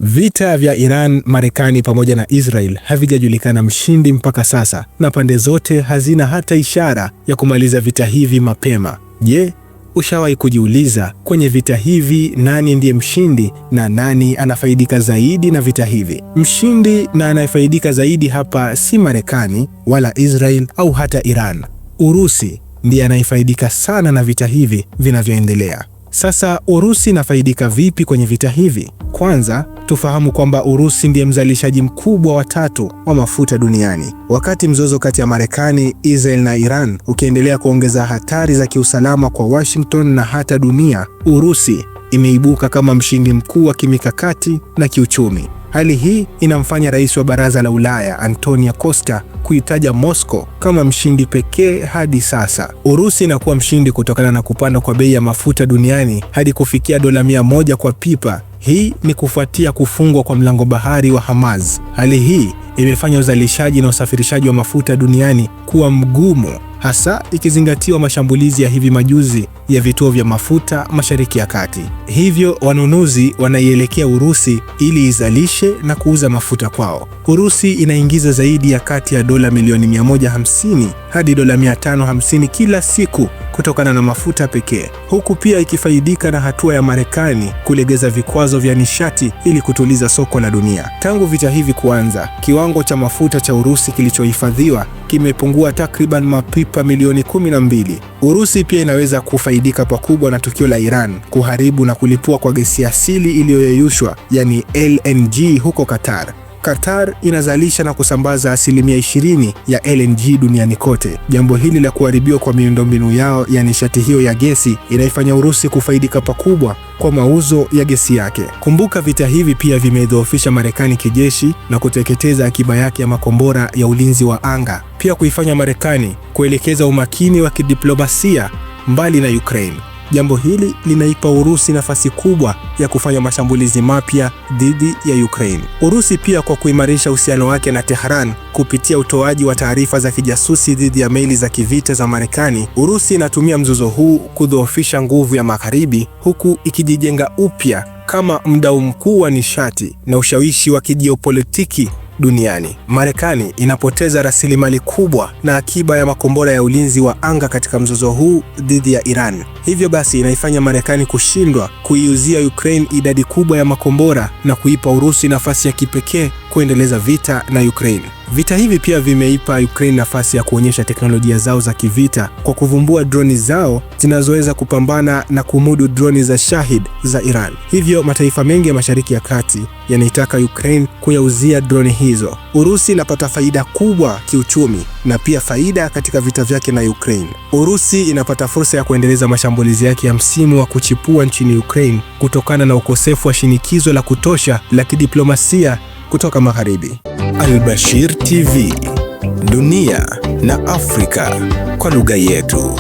Vita vya Iran, Marekani pamoja na Israel havijajulikana mshindi mpaka sasa, na pande zote hazina hata ishara ya kumaliza vita hivi mapema. Je, ushawahi kujiuliza kwenye vita hivi nani ndiye mshindi na nani anafaidika zaidi na vita hivi? Mshindi na anayefaidika zaidi hapa si Marekani wala Israel au hata Iran. Urusi ndiye anayefaidika sana na vita hivi vinavyoendelea. Sasa Urusi inafaidika vipi kwenye vita hivi? Kwanza tufahamu kwamba Urusi ndiye mzalishaji mkubwa wa tatu wa mafuta duniani. Wakati mzozo kati ya Marekani, Israel na Iran ukiendelea kuongeza hatari za kiusalama kwa Washington na hata dunia, Urusi imeibuka kama mshindi mkuu wa kimikakati na kiuchumi. Hali hii inamfanya rais wa Baraza la Ulaya Antonio Costa kuitaja Moscow kama mshindi pekee hadi sasa. Urusi inakuwa mshindi kutokana na kupanda kwa bei ya mafuta duniani hadi kufikia dola 100 kwa pipa. Hii ni kufuatia kufungwa kwa mlango bahari wa Hormuz. Hali hii imefanya uzalishaji na usafirishaji wa mafuta duniani kuwa mgumu, hasa ikizingatiwa mashambulizi ya hivi majuzi ya vituo vya mafuta Mashariki ya Kati. Hivyo wanunuzi wanaielekea Urusi ili izalishe na kuuza mafuta kwao. Urusi inaingiza zaidi ya kati ya dola milioni 150 hadi dola 550 kila siku kutokana na mafuta pekee, huku pia ikifaidika na hatua ya Marekani kulegeza vikwazo vya nishati ili kutuliza soko la dunia. Tangu vita hivi kuanza, kiwango cha mafuta cha Urusi kilichohifadhiwa kimepungua takriban mapipa milioni 12. Urusi pia inaweza kufaidika pakubwa na tukio la Iran kuharibu na kulipua kwa gesi asili iliyoyeyushwa, yani LNG huko Qatar. Qatar inazalisha na kusambaza asilimia 20 ya LNG duniani kote. Jambo hili la kuharibiwa kwa miundombinu yao ya nishati hiyo ya gesi inaifanya Urusi kufaidika pakubwa kwa mauzo ya gesi yake. Kumbuka vita hivi pia vimedhoofisha Marekani kijeshi na kuteketeza akiba yake ya makombora ya ulinzi wa anga, pia kuifanya Marekani kuelekeza umakini wa kidiplomasia mbali na Ukraine. Jambo hili linaipa Urusi nafasi kubwa ya kufanya mashambulizi mapya dhidi ya Ukraine. Urusi pia kwa kuimarisha uhusiano wake na Tehran kupitia utoaji wa taarifa za kijasusi dhidi ya meli za kivita za Marekani, Urusi inatumia mzozo huu kudhoofisha nguvu ya Magharibi, huku ikijijenga upya kama mdau mkuu wa nishati na ushawishi wa kijiopolitiki duniani. Marekani inapoteza rasilimali kubwa na akiba ya makombora ya ulinzi wa anga katika mzozo huu dhidi ya Iran. Hivyo basi inaifanya Marekani kushindwa kuiuzia Ukraine idadi kubwa ya makombora na kuipa Urusi nafasi ya kipekee kuendeleza vita na Ukraine. Vita hivi pia vimeipa Ukraine nafasi ya kuonyesha teknolojia zao za kivita kwa kuvumbua droni zao zinazoweza kupambana na kumudu droni za Shahid za Iran. Hivyo mataifa mengi ya Mashariki ya Kati yanaitaka Ukraine kuyauzia droni hizo. Urusi inapata faida kubwa kiuchumi na pia faida katika vita vyake na Ukraine. Urusi inapata fursa ya kuendeleza mashambulizi yake ya msimu wa kuchipua nchini Ukraine kutokana na ukosefu wa shinikizo la kutosha la kidiplomasia kutoka Magharibi. Al-Bashir TV, dunia na Afrika kwa lugha yetu.